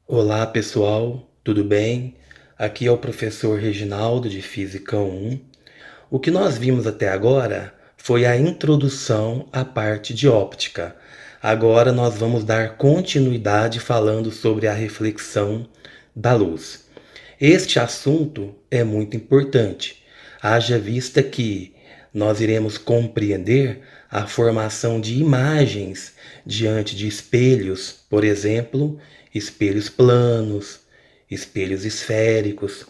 Olá pessoal, tudo bem? Aqui é o professor Reginaldo de Física 1. O que nós vimos até agora foi a introdução à parte de óptica. Agora nós vamos dar continuidade falando sobre a reflexão da luz. Este assunto é muito importante, haja vista que nós iremos compreender a formação de imagens diante de espelhos, por exemplo, espelhos planos, espelhos esféricos.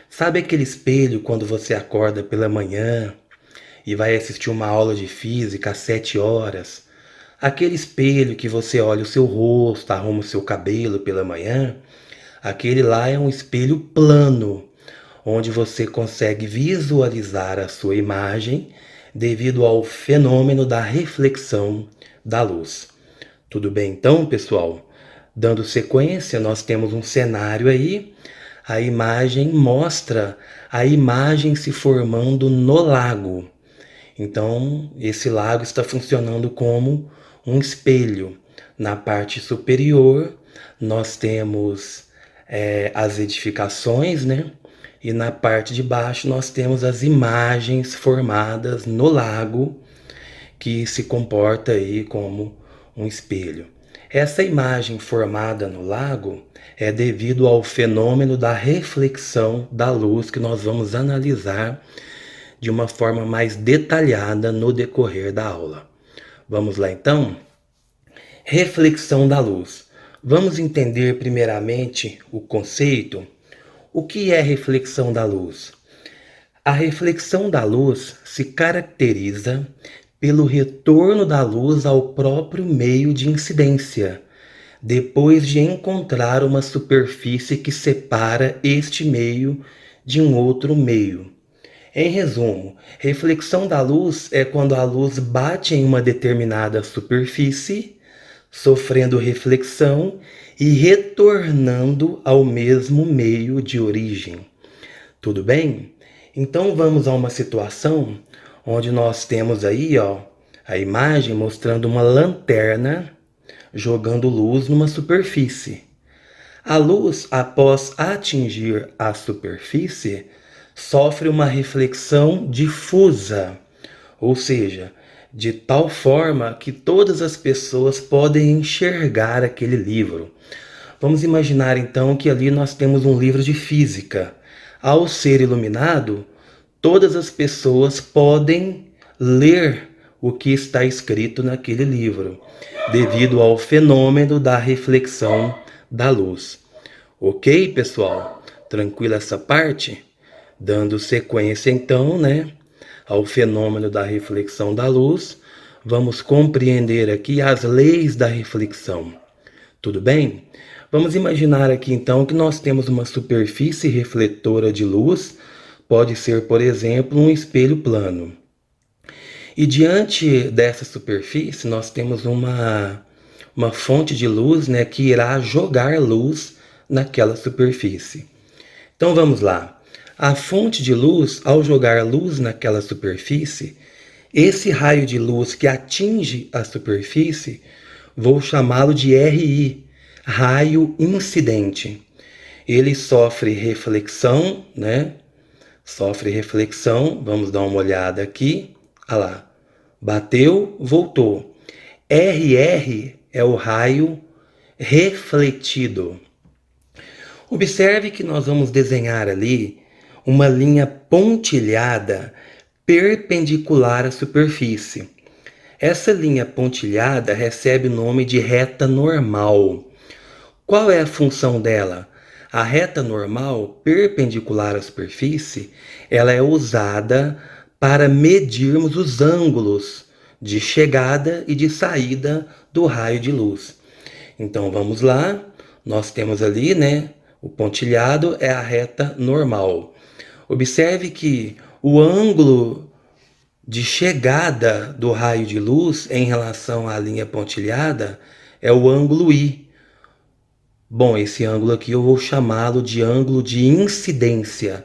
Sabe aquele espelho quando você acorda pela manhã e vai assistir uma aula de física às 7 horas? Aquele espelho que você olha o seu rosto, arruma o seu cabelo pela manhã, aquele lá é um espelho plano, onde você consegue visualizar a sua imagem devido ao fenômeno da reflexão da luz. Tudo bem então, pessoal? Dando sequência, nós temos um cenário aí. A imagem mostra a imagem se formando no lago. Então, esse lago está funcionando como um espelho. Na parte superior, nós temos as edificações, né? E na parte de baixo, nós temos as imagens formadas no lago, que se comporta aí como um espelho. Essa imagem formada no lago é devido ao fenômeno da reflexão da luz que nós vamos analisar de uma forma mais detalhada no decorrer da aula. Vamos lá então? Reflexão da luz. Vamos entender primeiramente o conceito. O que é reflexão da luz? A reflexão da luz se caracteriza pelo retorno da luz ao próprio meio de incidência, depois de encontrar uma superfície que separa este meio de um outro meio. Em resumo, reflexão da luz é quando a luz bate em uma determinada superfície, sofrendo reflexão e retornando ao mesmo meio de origem. Tudo bem? Então vamos a uma situação onde nós temos aí, ó, a imagem mostrando uma lanterna jogando luz numa superfície. A luz, após atingir a superfície, sofre uma reflexão difusa, ou seja, de tal forma que todas as pessoas podem enxergar aquele livro. Vamos imaginar então que ali nós temos um livro de física. Ao ser iluminado, todas as pessoas podem ler o que está escrito naquele livro, devido ao fenômeno da reflexão da luz. Ok, pessoal? Tranquila essa parte? Dando sequência então, né, ao fenômeno da reflexão da luz, vamos compreender aqui as leis da reflexão. Tudo bem? Vamos imaginar aqui então que nós temos uma superfície refletora de luz, pode ser, por exemplo, um espelho plano. E diante dessa superfície, nós temos uma fonte de luz, né, que irá jogar luz naquela superfície. Então vamos lá. A fonte de luz, ao jogar luz naquela superfície, esse raio de luz que atinge a superfície, vou chamá-lo de RI, raio incidente. Ele sofre reflexão, né? Sofre reflexão, vamos dar uma olhada aqui. Olha lá, bateu, voltou. RR é o raio refletido. Observe que nós vamos desenhar ali uma linha pontilhada perpendicular à superfície. Essa linha pontilhada recebe o nome de reta normal. Qual é a função dela? A reta normal perpendicular à superfície, ela é usada para medirmos os ângulos de chegada e de saída do raio de luz. Então vamos lá, nós temos ali, né, o pontilhado é a reta normal. Observe que o ângulo de chegada do raio de luz em relação à linha pontilhada é o ângulo I. Bom, esse ângulo aqui eu vou chamá-lo de ângulo de incidência.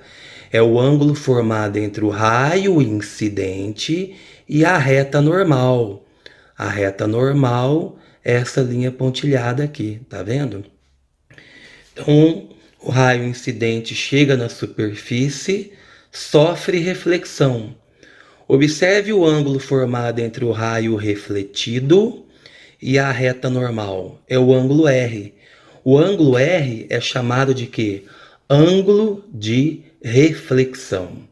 É o ângulo formado entre o raio incidente e a reta normal. A reta normal é essa linha pontilhada aqui, tá vendo? Então, o raio incidente chega na superfície, sofre reflexão. Observe o ângulo formado entre o raio refletido e a reta normal. É o ângulo R. O ângulo R é chamado de quê? Ângulo de reflexão.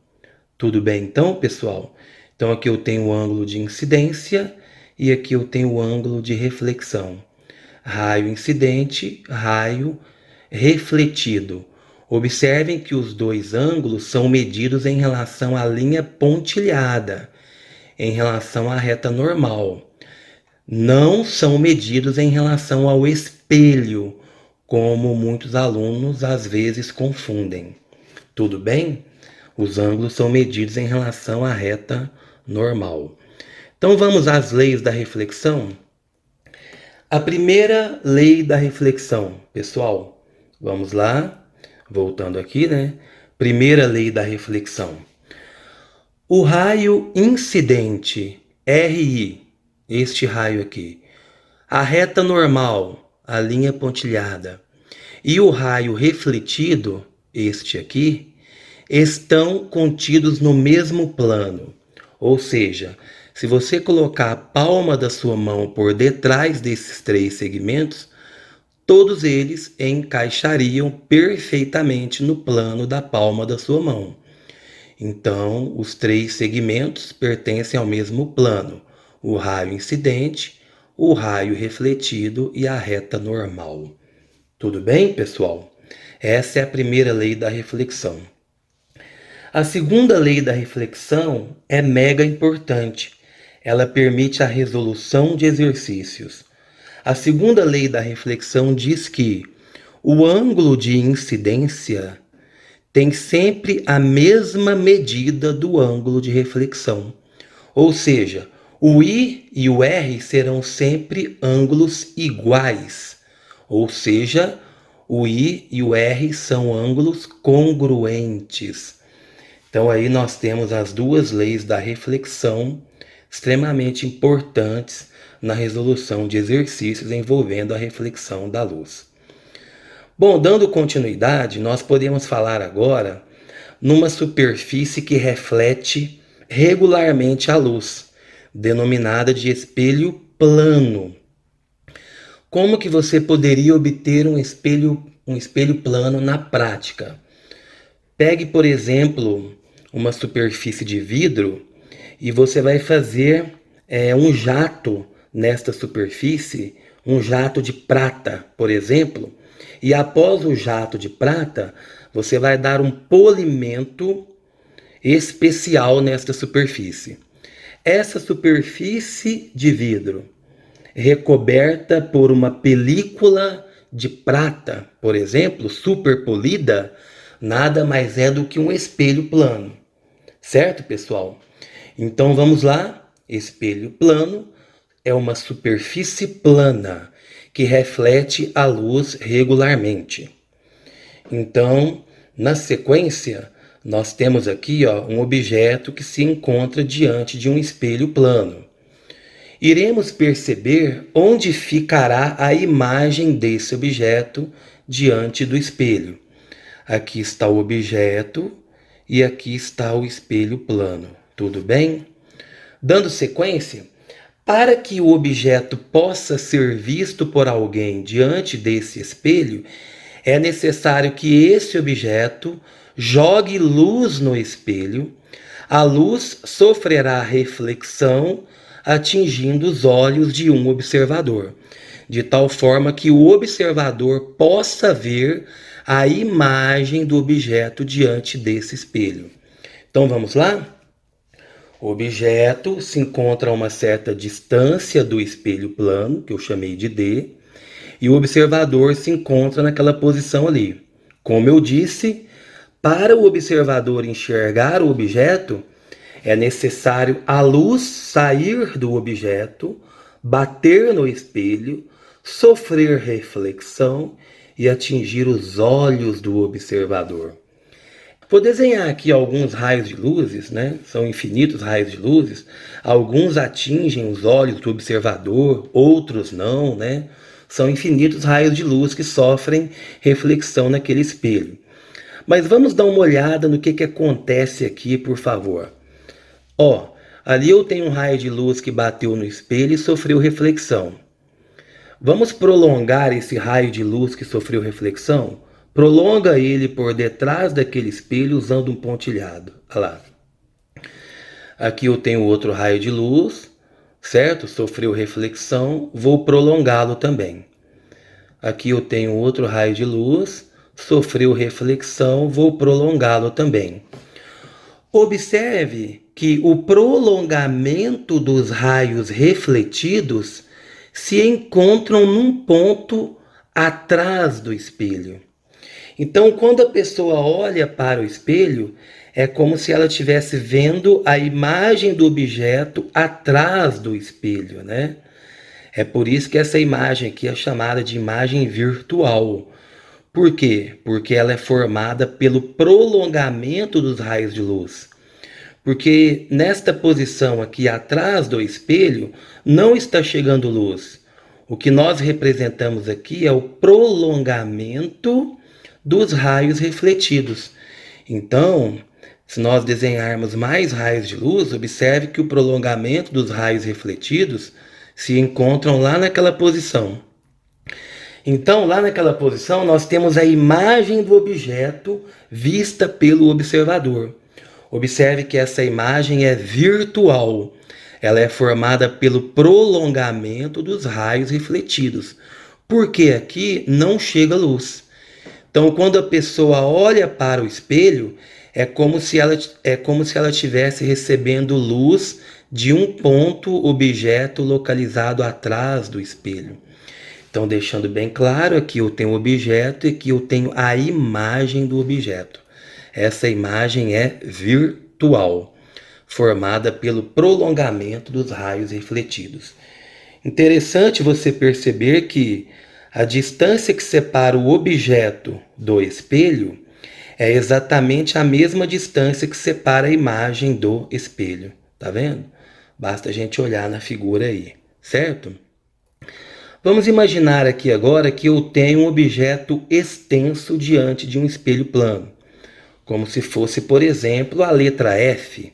Tudo bem então, pessoal? Então aqui eu tenho o ângulo de incidência e aqui eu tenho o ângulo de reflexão. Raio incidente, raio refletido. Observem que os dois ângulos são medidos em relação à linha pontilhada, em relação à reta normal. Não são medidos em relação ao espelho, como muitos alunos às vezes confundem. Tudo bem? Os ângulos são medidos em relação à reta normal. Então vamos às leis da reflexão? A primeira lei da reflexão, pessoal, vamos lá, voltando aqui, né? Primeira lei da reflexão. O raio incidente, RI, este raio aqui, a reta normal, a linha pontilhada, e o raio refletido, este aqui, estão contidos no mesmo plano. Ou seja, se você colocar a palma da sua mão por detrás desses três segmentos, todos eles encaixariam perfeitamente no plano da palma da sua mão. Então, os três segmentos pertencem ao mesmo plano: o raio incidente, o raio refletido e a reta normal. Tudo bem, pessoal? Essa é a primeira lei da reflexão. A segunda lei da reflexão é mega importante. Ela permite a resolução de exercícios. A segunda lei da reflexão diz que o ângulo de incidência tem sempre a mesma medida do ângulo de reflexão. Ou seja, o I e o R serão sempre ângulos iguais. Ou seja, o I e o R são ângulos congruentes. Então aí nós temos as duas leis da reflexão extremamente importantes na resolução de exercícios envolvendo a reflexão da luz. Bom, dando continuidade, nós podemos falar agora numa superfície que reflete regularmente a luz, denominada de espelho plano. Como que você poderia obter um espelho plano na prática? Pegue, por exemplo, uma superfície de vidro e você vai fazer um jato nesta superfície, um jato de prata, por exemplo, e após o jato de prata, você vai dar um polimento especial nesta superfície. Essa superfície de vidro, recoberta por uma película de prata, por exemplo, superpolida, nada mais é do que um espelho plano. Certo, pessoal? Então vamos lá. Espelho plano é uma superfície plana que reflete a luz regularmente. Então, na sequência, nós temos aqui um objeto que se encontra diante de um espelho plano. Iremos perceber onde ficará a imagem desse objeto diante do espelho. Aqui está o objeto e aqui está o espelho plano. Tudo bem? Dando sequência, para que o objeto possa ser visto por alguém diante desse espelho, é necessário que esse objeto jogue luz no espelho. A luz sofrerá reflexão, atingindo os olhos de um observador, de tal forma que o observador possa ver a imagem do objeto diante desse espelho. Então vamos lá? O objeto se encontra a uma certa distância do espelho plano, que eu chamei de D, e o observador se encontra naquela posição ali. Como eu disse, para o observador enxergar o objeto, é necessário a luz sair do objeto, bater no espelho, sofrer reflexão e atingir os olhos do observador. Vou desenhar aqui alguns raios de luzes, né? São infinitos raios de luzes. Alguns atingem os olhos do observador, outros não, né? São infinitos raios de luz que sofrem reflexão naquele espelho. Mas vamos dar uma olhada no que acontece aqui, por favor. Ó, ali eu tenho um raio de luz que bateu no espelho e sofreu reflexão. Vamos prolongar esse raio de luz que sofreu reflexão? Prolonga ele por detrás daquele espelho usando um pontilhado. Olha lá. Aqui eu tenho outro raio de luz, certo? Sofreu reflexão, vou prolongá-lo também. Aqui eu tenho outro raio de luz, sofreu reflexão, vou prolongá-lo também. Observe que o prolongamento dos raios refletidos se encontram num ponto atrás do espelho. Então, quando a pessoa olha para o espelho, é como se ela estivesse vendo a imagem do objeto atrás do espelho, né? É por isso que essa imagem aqui é chamada de imagem virtual. Por quê? Porque ela é formada pelo prolongamento dos raios de luz. Porque nesta posição aqui atrás do espelho não está chegando luz. O que nós representamos aqui é o prolongamento dos raios refletidos. Então, se nós desenharmos mais raios de luz, observe que o prolongamento dos raios refletidos se encontram lá naquela posição. Então, lá naquela posição, nós temos a imagem do objeto vista pelo observador. Observe que essa imagem é virtual. Ela é formada pelo prolongamento dos raios refletidos, porque aqui não chega luz. Então, quando a pessoa olha para o espelho, é como se ela estivesse recebendo luz de um ponto objeto localizado atrás do espelho. Então, deixando bem claro, aqui eu tenho o objeto e aqui eu tenho a imagem do objeto. Essa imagem é virtual, formada pelo prolongamento dos raios refletidos. Interessante você perceber que a distância que separa o objeto do espelho é exatamente a mesma distância que separa a imagem do espelho. Tá vendo? Basta a gente olhar na figura aí, certo? Vamos imaginar aqui agora que eu tenho um objeto extenso diante de um espelho plano, como se fosse, por exemplo, a letra F.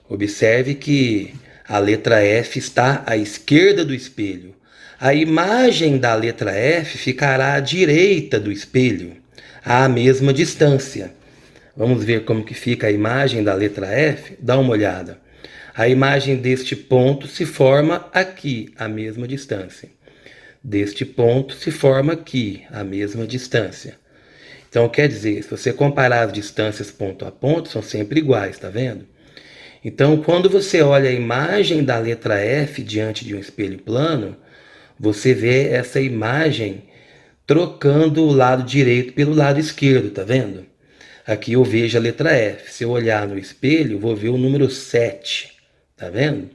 Observe que a letra F está à esquerda do espelho. A imagem da letra F ficará à direita do espelho, à mesma distância. Vamos ver como que fica a imagem da letra F? Dá uma olhada. A imagem deste ponto se forma aqui, à mesma distância. Deste ponto se forma aqui, à mesma distância. Então, quer dizer, se você comparar as distâncias ponto a ponto, são sempre iguais, tá vendo? Então, quando você olha a imagem da letra F diante de um espelho plano, você vê essa imagem trocando o lado direito pelo lado esquerdo, tá vendo? Aqui eu vejo a letra F. Se eu olhar no espelho, vou ver o número 7, tá vendo?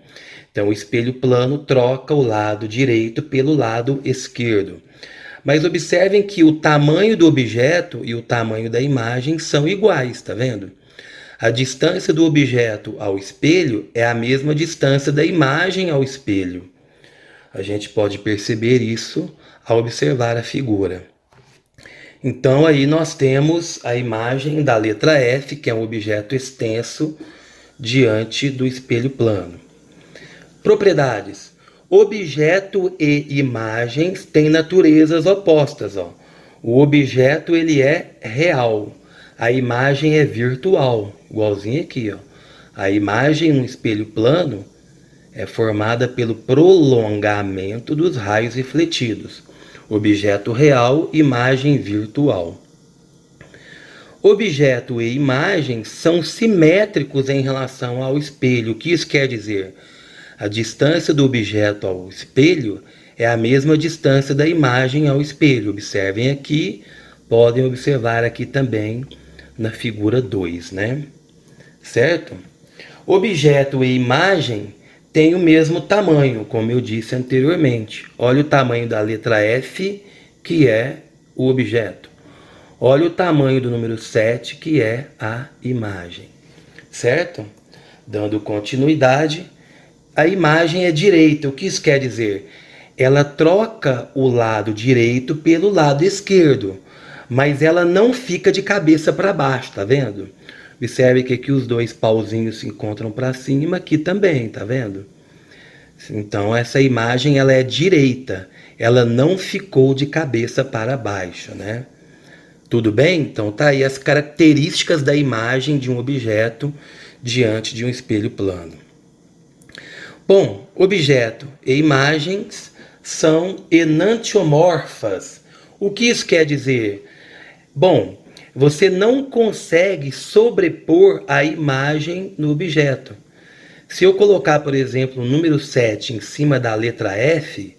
Então, o espelho plano troca o lado direito pelo lado esquerdo. Mas observem que o tamanho do objeto e o tamanho da imagem são iguais, tá vendo? A distância do objeto ao espelho é a mesma distância da imagem ao espelho. A gente pode perceber isso ao observar a figura. Então aí nós temos a imagem da letra F, que é um objeto extenso diante do espelho plano. Propriedades. Objeto e imagens têm naturezas opostas. Ó. O objeto ele é real, a imagem é virtual, igualzinho aqui. Ó. A imagem no espelho plano é formada pelo prolongamento dos raios refletidos. Objeto real, imagem virtual. Objeto e imagem são simétricos em relação ao espelho. O que isso quer dizer? A distância do objeto ao espelho é a mesma distância da imagem ao espelho. Observem aqui, podem observar aqui também na figura 2, né? Certo? Objeto e imagem têm o mesmo tamanho, como eu disse anteriormente. Olha o tamanho da letra F, que é o objeto. Olha o tamanho do número 7, que é a imagem. Certo? Dando continuidade, a imagem é direita. O que isso quer dizer? ela troca o lado direito pelo lado esquerdo, mas ela não fica de cabeça para baixo, tá vendo? Observe que aqui os dois pauzinhos se encontram para cima, aqui também, tá vendo? Então essa imagem ela é direita, ela não ficou de cabeça para baixo, né? Tudo bem? Então tá aí as características da imagem de um objeto diante de um espelho plano. Bom, objeto e imagens são enantiomorfas. O que isso quer dizer? Bom, você não consegue sobrepor a imagem no objeto. Se eu colocar, por exemplo, o número 7 em cima da letra F,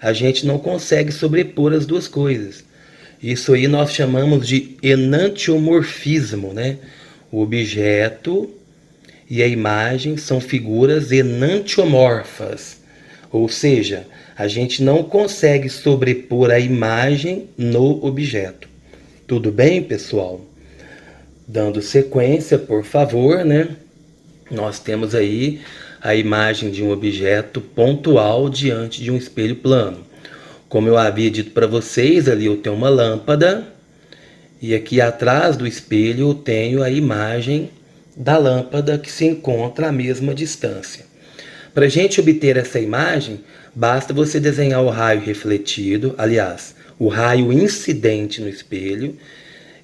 a gente não consegue sobrepor as duas coisas. Isso aí nós chamamos de enantiomorfismo, né? O objeto e a imagem são figuras enantiomorfas, ou seja, a gente não consegue sobrepor a imagem no objeto. Tudo bem, pessoal? Dando sequência, por favor, né? Nós temos aí a imagem de um objeto pontual diante de um espelho plano. Como eu havia dito para vocês, ali eu tenho uma lâmpada e aqui atrás do espelho eu tenho a imagem da lâmpada que se encontra à mesma distância. Para a gente obter essa imagem, basta você desenhar o raio refletido, aliás, o raio incidente no espelho.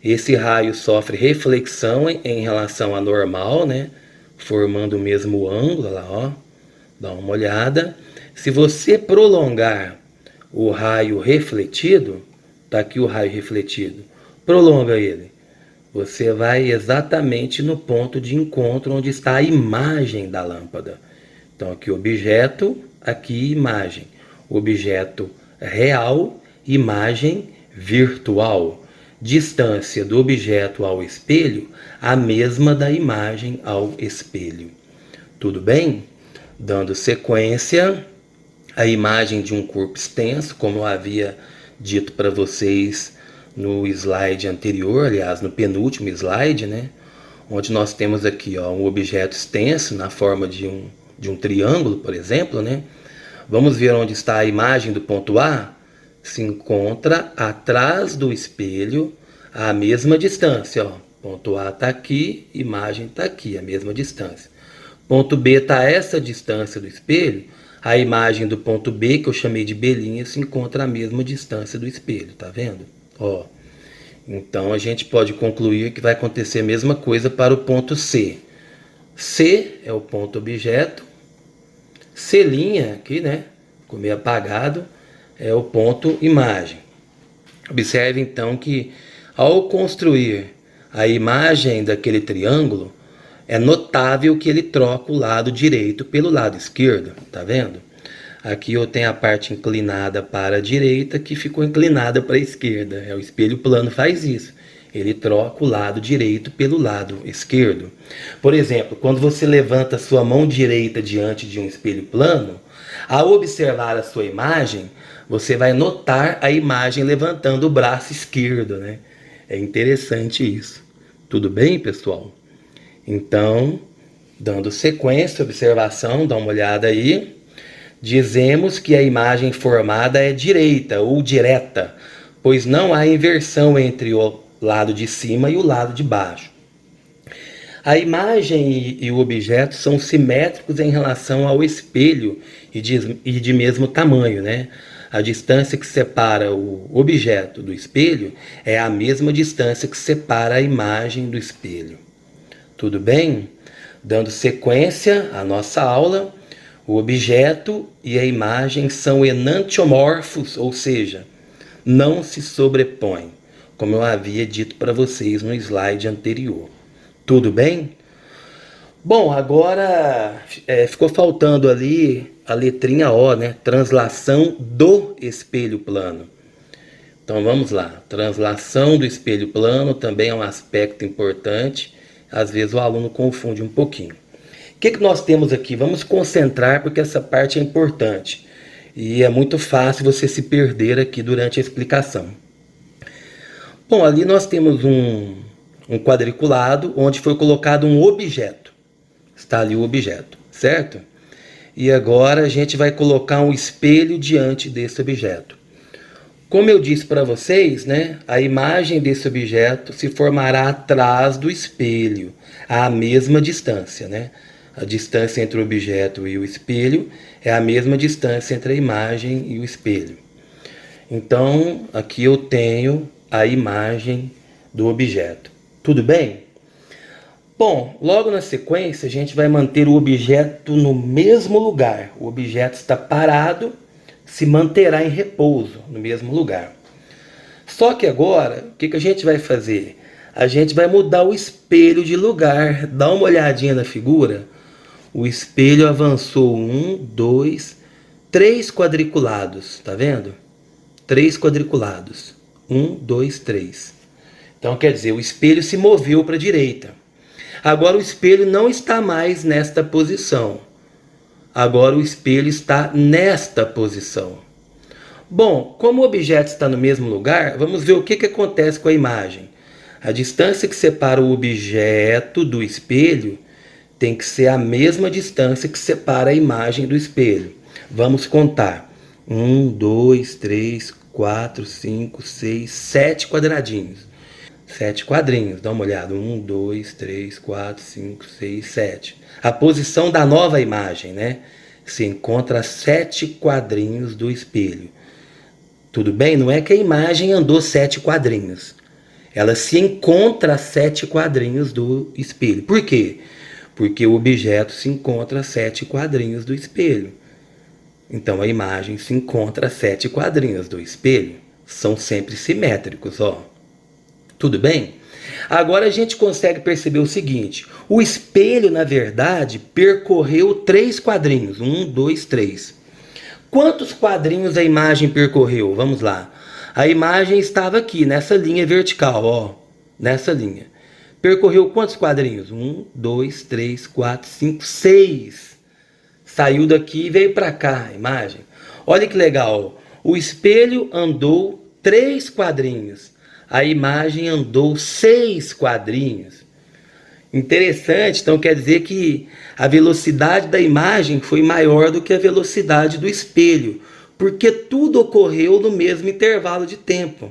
Esse raio sofre reflexão em relação à normal, né? Formando o mesmo ângulo, olha lá, ó. Dá uma olhada. Se você prolongar o raio refletido, tá aqui o raio refletido, prolonga ele. Você vai exatamente no ponto de encontro onde está a imagem da lâmpada. Então aqui objeto, aqui imagem. Objeto real, imagem virtual. Distância do objeto ao espelho, a mesma da imagem ao espelho. Tudo bem? Dando sequência, a imagem de um corpo extenso, como eu havia dito para vocês no slide anterior, aliás, no penúltimo slide, né? Onde nós temos aqui, ó, um objeto extenso na forma de um triângulo, por exemplo, né? Vamos ver onde está a imagem do ponto A? Se encontra atrás do espelho a mesma distância, ó. Ponto A está aqui, imagem está aqui, a mesma distância. Ponto B está a essa distância do espelho, a imagem do ponto B, que eu chamei de B', se encontra a mesma distância do espelho, tá vendo? Ó. Então a gente pode concluir que vai acontecer a mesma coisa para o ponto C. C é o ponto objeto, C' aqui, né? Ficou meio apagado, é o ponto imagem. Observe então que ao construir a imagem daquele triângulo, é notável que ele troca o lado direito pelo lado esquerdo, tá vendo? Aqui eu tenho a parte inclinada para a direita que ficou inclinada para a esquerda. O espelho plano faz isso. Ele troca o lado direito pelo lado esquerdo. Por exemplo, quando você levanta a sua mão direita diante de um espelho plano, ao observar a sua imagem, você vai notar a imagem levantando o braço esquerdo, né? É interessante isso. Tudo bem, pessoal? Então, dando sequência, observação, dá uma olhada aí. Dizemos que a imagem formada é direita ou direta, pois não há inversão entre o lado de cima e o lado de baixo. A imagem e o objeto são simétricos em relação ao espelho e de mesmo tamanho, né? A distância que separa o objeto do espelho é a mesma distância que separa a imagem do espelho. Tudo bem? Dando sequência à nossa aula, o objeto e a imagem são enantiomorfos, ou seja, não se sobrepõem, como eu havia dito para vocês no slide anterior. Tudo bem? Bom, agora ficou faltando ali a letrinha O, né? Translação do espelho plano. Então vamos lá. Translação do espelho plano também é um aspecto importante. Às vezes o aluno confunde um pouquinho. O que nós temos aqui? Vamos concentrar porque essa parte é importante. E é muito fácil você se perder aqui durante a explicação. Bom, ali nós temos um quadriculado onde foi colocado um objeto. Está ali o objeto, certo? E agora a gente vai colocar um espelho diante desse objeto. Como eu disse para vocês, né, a imagem desse objeto se formará atrás do espelho, à mesma distância, né? A distância entre o objeto e o espelho é a mesma distância entre a imagem e o espelho. Então, aqui eu tenho a imagem do objeto. Tudo bem? Bom, logo na sequência a gente vai manter o objeto no mesmo lugar. O objeto está parado, se manterá em repouso no mesmo lugar. Só que agora, o que a gente vai fazer? A gente vai mudar o espelho de lugar. Dá uma olhadinha na figura. O espelho avançou 1, 2, 3 quadriculados. Tá vendo? 3 quadriculados. 1, 2, 3. Então quer dizer, o espelho se moveu para a direita. Agora o espelho não está mais nesta posição. Agora o espelho está nesta posição. Bom, como o objeto está no mesmo lugar, vamos ver o que acontece com a imagem. A distância que separa o objeto do espelho tem que ser a mesma distância que separa a imagem do espelho. Vamos contar. 1, 2, 3, 4, 5, 6, 7 quadradinhos. 7 quadrinhos, dá uma olhada. 1, 2, 3, 4, 5, 6, 7. A posição da nova imagem, né? Se encontra a 7 quadrinhos do espelho. Tudo bem? Não é que a imagem andou 7 quadrinhos. Ela se encontra a 7 quadrinhos do espelho. Por quê? Porque o objeto se encontra a 7 quadrinhos do espelho. Então a imagem se encontra a 7 quadrinhos do espelho. São sempre simétricos, ó. Tudo bem? Agora a gente consegue perceber o seguinte. O espelho, na verdade, percorreu 3 quadrinhos. 1, 2, 3. Quantos quadrinhos a imagem percorreu? Vamos lá. A imagem estava aqui, nessa linha vertical, ó. Nessa linha. Percorreu quantos quadrinhos? 1, 2, 3, 4, 5, 6. Saiu daqui e veio para cá a imagem. Olha que legal. O espelho andou 3 quadrinhos. A imagem andou 6 quadrinhos. Interessante, então quer dizer que a velocidade da imagem foi maior do que a velocidade do espelho, porque tudo ocorreu no mesmo intervalo de tempo.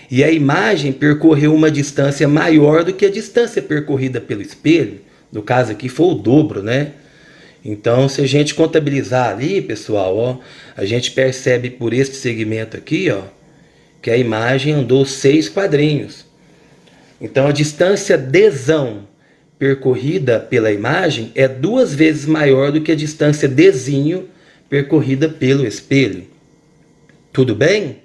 E a imagem percorreu uma distância maior do que a distância percorrida pelo espelho. No caso aqui foi o dobro, né? Então, se a gente contabilizar ali, pessoal, ó, a gente percebe por este segmento aqui, ó, que a imagem andou 6 quadrinhos. Então a distância Dzão percorrida pela imagem é 2 vezes maior do que a distância Dzinho percorrida pelo espelho. Tudo bem?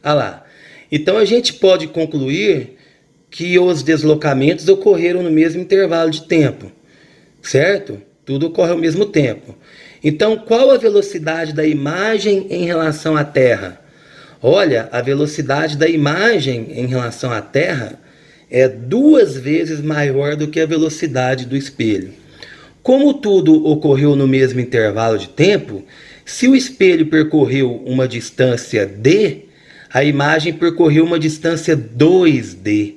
Ah lá. Então a gente pode concluir que os deslocamentos ocorreram no mesmo intervalo de tempo, certo? Tudo ocorre ao mesmo tempo. Então qual a velocidade da imagem em relação à Terra? Olha, a velocidade da imagem em relação à Terra é 2 vezes maior do que a velocidade do espelho. Como tudo ocorreu no mesmo intervalo de tempo, se o espelho percorreu uma distância d, a imagem percorreu uma distância 2d.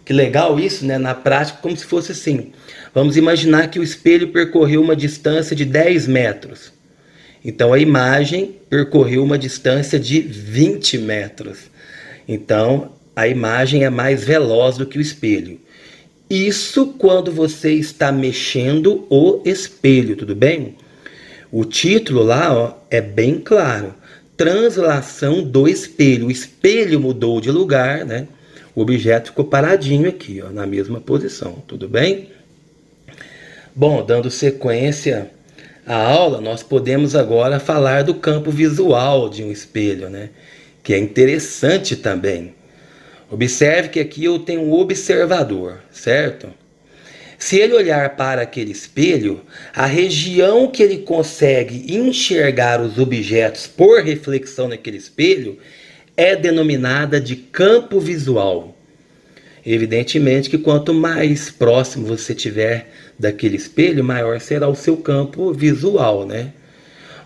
Que legal isso, né? Na prática, como se fosse assim. Vamos imaginar que o espelho percorreu uma distância de 10 metros. Então a imagem percorreu uma distância de 20 metros. Então a imagem é mais veloz do que o espelho. Isso quando você está mexendo o espelho, tudo bem? O título lá, ó, é bem claro. Translação do espelho. O espelho mudou de lugar, né? O objeto ficou paradinho aqui, ó, na mesma posição, tudo bem? Bom, dando sequência a aula, nós podemos agora falar do campo visual de um espelho, né? Que é interessante também. Observe que aqui eu tenho um observador, certo? Se ele olhar para aquele espelho, a região que ele consegue enxergar os objetos por reflexão naquele espelho é denominada de campo visual. Evidentemente que quanto mais próximo você tiver daquele espelho, maior será o seu campo visual, né?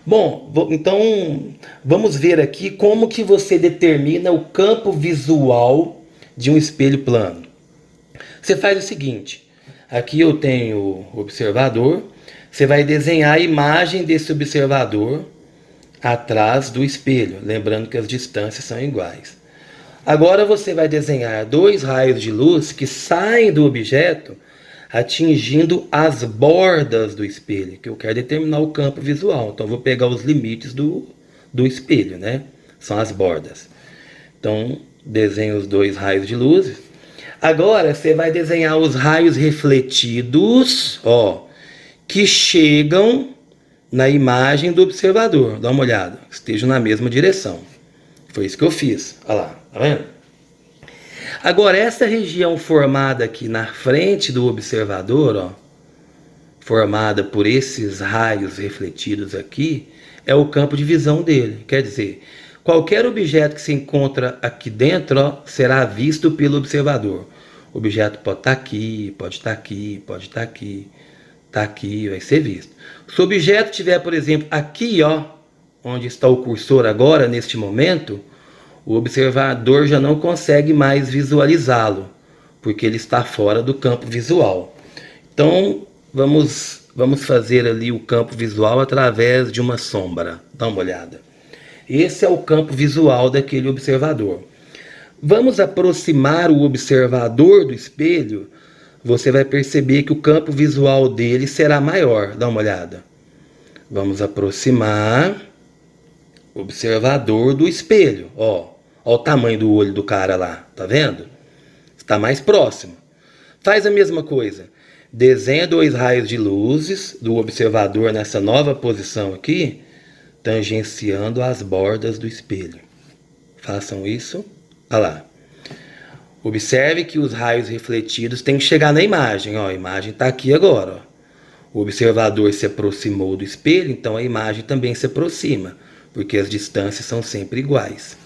Bom, então vamos ver aqui como que você determina o campo visual de um espelho plano. Você faz o seguinte, aqui eu tenho o observador, Você vai desenhar a imagem desse observador atrás do espelho, lembrando que as distâncias são iguais. Agora você vai desenhar dois raios de luz que saem do objeto atingindo as bordas do espelho, que eu quero determinar o campo visual. Então eu vou pegar os limites do espelho, né? São as bordas. Então desenho os dois raios de luz. Agora você vai desenhar os raios refletidos, ó, que chegam na imagem do observador. Dá uma olhada, estejam na mesma direção. Foi isso que eu fiz. Olha lá, tá vendo? Agora, essa região formada aqui na frente do observador, ó, formada por esses raios refletidos aqui, é o campo de visão dele. Quer dizer, qualquer objeto que se encontra aqui dentro, ó, será visto pelo observador. O objeto pode estar aqui, pode estar aqui, pode estar aqui, está aqui, vai ser visto. Se o objeto estiver, por exemplo, aqui, ó, onde está o cursor agora, neste momento, o observador já não consegue mais visualizá-lo, porque ele está fora do campo visual. Então, vamos fazer ali o campo visual através de uma sombra. Dá uma olhada. Esse é o campo visual daquele observador. Vamos aproximar o observador do espelho. Você vai perceber que o campo visual dele será maior. Dá uma olhada. Vamos aproximar o observador do espelho. Ó, ó o tamanho do olho do cara lá. Tá vendo? Está mais próximo. Faz a mesma coisa. Desenha dois raios de luzes do observador nessa nova posição aqui, tangenciando as bordas do espelho. Façam isso. Olha lá. Observe que os raios refletidos têm que chegar na imagem. Ó, a imagem está aqui agora. Ó. O observador se aproximou do espelho, então a imagem também se aproxima, porque as distâncias são sempre iguais.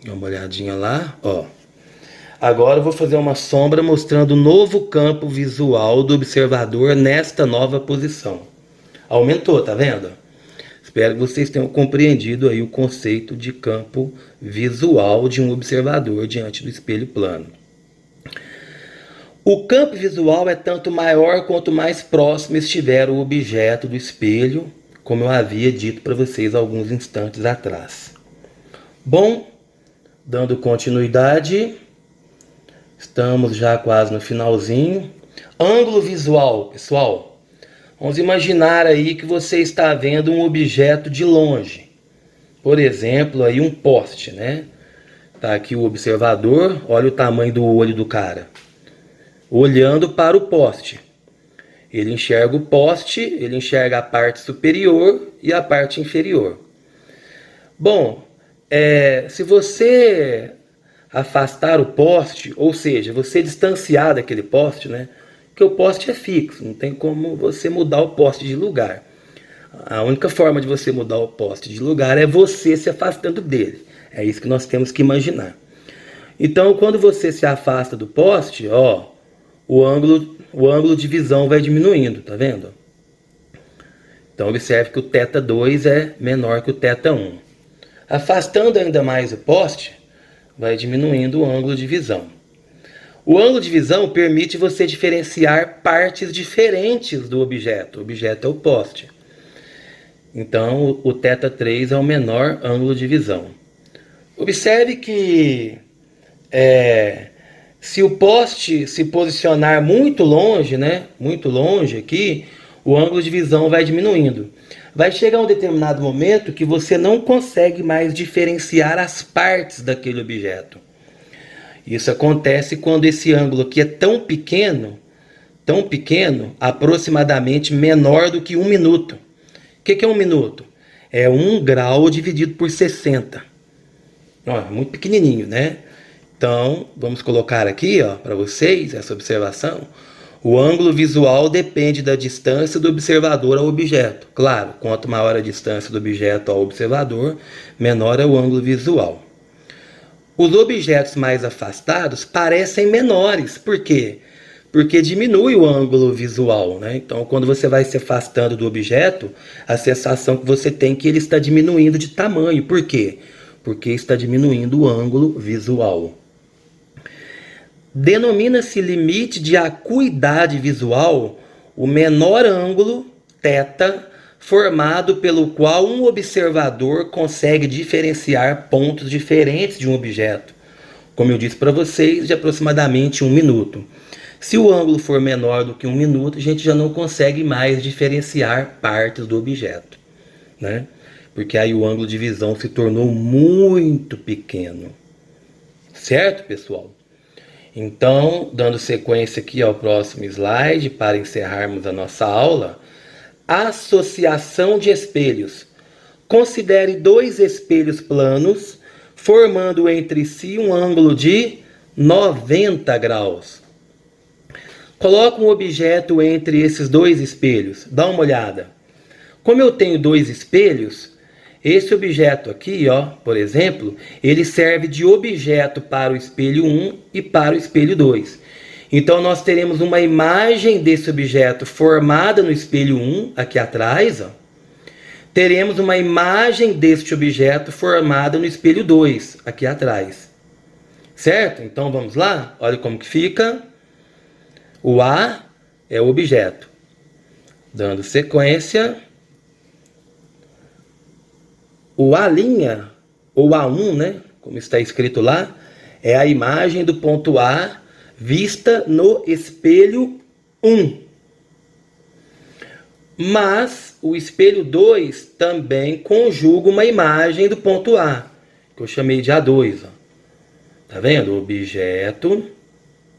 Dá uma olhadinha lá. Ó. Agora eu vou fazer uma sombra mostrando o novo campo visual do observador nesta nova posição. Aumentou, tá vendo? Espero que vocês tenham compreendido aí o conceito de campo visual de um observador diante do espelho plano. O campo visual é tanto maior quanto mais próximo estiver o objeto do espelho, como eu havia dito para vocês alguns instantes atrás. Bom, dando continuidade, estamos já quase no finalzinho. Ângulo visual, pessoal. Vamos imaginar aí que você está vendo um objeto de longe. Por exemplo, aí um poste, né? Tá aqui o observador, olha o tamanho do olho do cara. Olhando para o poste. Ele enxerga o poste, ele enxerga a parte superior e a parte inferior. Bom, se você afastar o poste, ou seja, você distanciar daquele poste, né? Porque o poste é fixo, não tem como você mudar o poste de lugar. A única forma de você mudar o poste de lugar é você se afastando dele. É isso que nós temos que imaginar. Então, quando você se afasta do poste, ó, o ângulo de visão vai diminuindo, tá vendo? Então, observe que o θ2 é menor que o θ1. Afastando ainda mais o poste, vai diminuindo o ângulo de visão. O ângulo de visão permite você diferenciar partes diferentes do objeto. O objeto é o poste. Então, o θ3 é o menor ângulo de visão. Observe que se o poste se posicionar muito longe, né? Muito longe aqui, o ângulo de visão vai diminuindo. Vai chegar um determinado momento que você não consegue mais diferenciar as partes daquele objeto. Isso acontece quando esse ângulo aqui é tão pequeno, aproximadamente menor do que 1 minuto. O que é 1 minuto? É 1 grau dividido por 60. Ó, é muito pequenininho, né? Então, vamos colocar aqui para vocês essa observação. O ângulo visual depende da distância do observador ao objeto. Claro, quanto maior a distância do objeto ao observador, menor é o ângulo visual. Os objetos mais afastados parecem menores. Por quê? Porque diminui o ângulo visual, né? Então, quando você vai se afastando do objeto, a sensação que você tem é que ele está diminuindo de tamanho. Por quê? Porque está diminuindo o ângulo visual. Denomina-se limite de acuidade visual o menor ângulo θ formado pelo qual um observador consegue diferenciar pontos diferentes de um objeto, como eu disse para vocês, de aproximadamente 1 minuto. Se o ângulo for menor do que 1 minuto, a gente já não consegue mais diferenciar partes do objeto, né? Porque aí o ângulo de visão se tornou muito pequeno. Certo, pessoal? Então, dando sequência aqui ao próximo slide, para encerrarmos a nossa aula, associação de espelhos. Considere dois espelhos planos, formando entre si um ângulo de 90 graus. Coloque um objeto entre esses dois espelhos. Dá uma olhada. Como eu tenho dois espelhos, esse objeto aqui, ó, por exemplo, ele serve de objeto para o espelho 1 e para o espelho 2. Então, nós teremos uma imagem desse objeto formada no espelho 1, aqui atrás. Ó. Teremos uma imagem deste objeto formada no espelho 2, aqui atrás. Certo? Então, vamos lá? Olha como que fica. O A é o objeto. Dando sequência. O A', ou A1, né? Como está escrito lá, é a imagem do ponto A vista no espelho 1. Mas o espelho 2 também conjuga uma imagem do ponto A, que eu chamei de A2. Ó. Tá vendo? Objeto,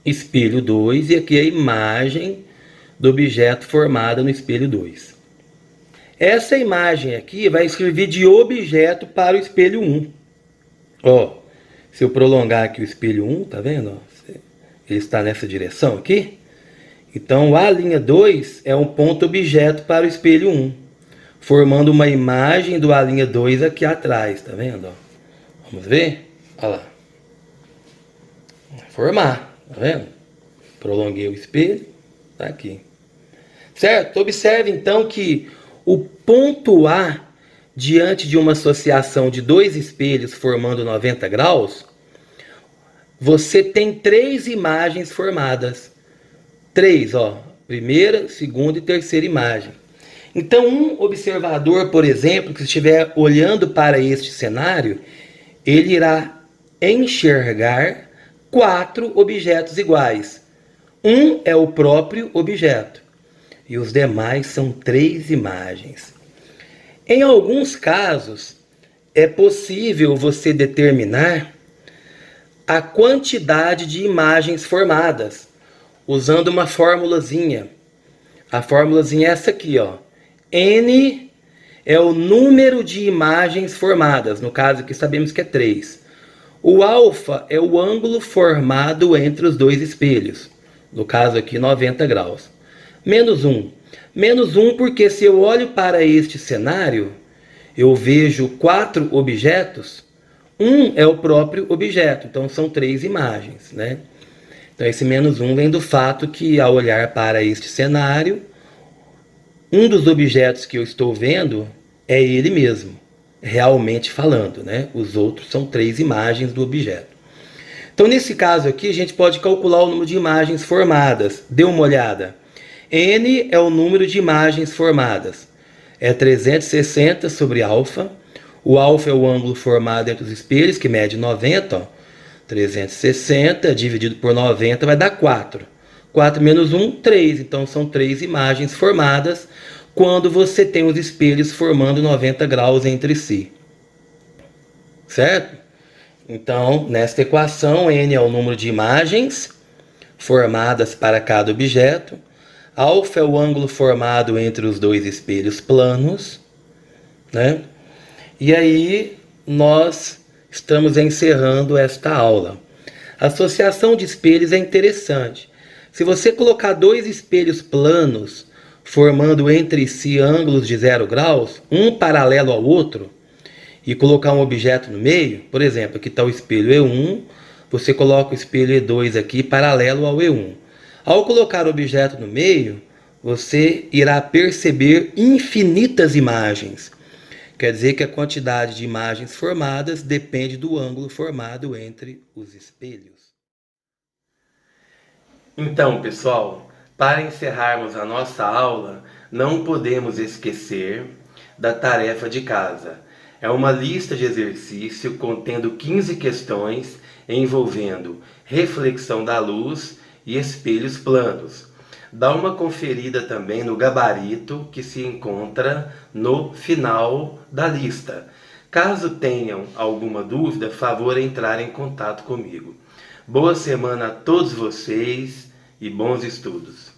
espelho 2, e aqui a imagem do objeto formada no espelho 2. Essa imagem aqui vai servir de objeto para o espelho 1. Ó, se eu prolongar aqui o espelho 1, tá vendo? Ó? Ele está nessa direção aqui. Então, A'2 é um ponto objeto para o espelho 1, formando uma imagem do A'2 aqui atrás, tá vendo? Vamos ver? Olha lá. Formar, tá vendo? Prolonguei o espelho, tá aqui. Certo? Observe então que o ponto A, diante de uma associação de dois espelhos formando 90 graus, você tem três imagens formadas. Três, ó. Primeira, segunda e terceira imagem. Então, um observador, por exemplo, que estiver olhando para este cenário, ele irá enxergar 4 objetos iguais. Um é o próprio objeto. E os demais são 3 imagens. Em alguns casos, é possível você determinar a quantidade de imagens formadas, usando uma formulazinha. A formulazinha é essa aqui, ó. N é o número de imagens formadas, no caso aqui sabemos que é 3. O alfa é o ângulo formado entre os dois espelhos, no caso aqui 90 graus. Menos 1. Menos 1 porque se eu olho para este cenário, eu vejo 4 objetos. Um é o próprio objeto, então são 3 imagens, né? Então esse menos 1 vem do fato que ao olhar para este cenário, um dos objetos que eu estou vendo é ele mesmo, realmente falando, né? Os outros são 3 imagens do objeto. Então nesse caso aqui a gente pode calcular o número de imagens formadas. Dê uma olhada. N é o número de imagens formadas. É 360 sobre alfa. O alfa é o ângulo formado entre os espelhos, que mede 90. Ó. 360 dividido por 90 vai dar 4. 4 menos 1, 3. Então são 3 imagens formadas quando você tem os espelhos formando 90 graus entre si. Certo? Então, nesta equação, N é o número de imagens formadas para cada objeto. Alfa é o ângulo formado entre os dois espelhos planos, né? E aí nós estamos encerrando esta aula. A associação de espelhos é interessante. Se você colocar dois espelhos planos formando entre si ângulos de 0 graus, um paralelo ao outro, e colocar um objeto no meio, por exemplo, aqui está o espelho E1, você coloca o espelho E2 aqui paralelo ao E1. Ao colocar o objeto no meio, você irá perceber infinitas imagens. Quer dizer que a quantidade de imagens formadas depende do ângulo formado entre os espelhos. Então, pessoal, Para encerrarmos a nossa aula, não podemos esquecer da tarefa de casa. É uma lista de exercício contendo 15 questões envolvendo reflexão da luz e espelhos planos. Dá uma conferida também no gabarito que se encontra no final da lista. Caso tenham alguma dúvida, favor entrar em contato comigo. Boa semana a todos vocês e bons estudos!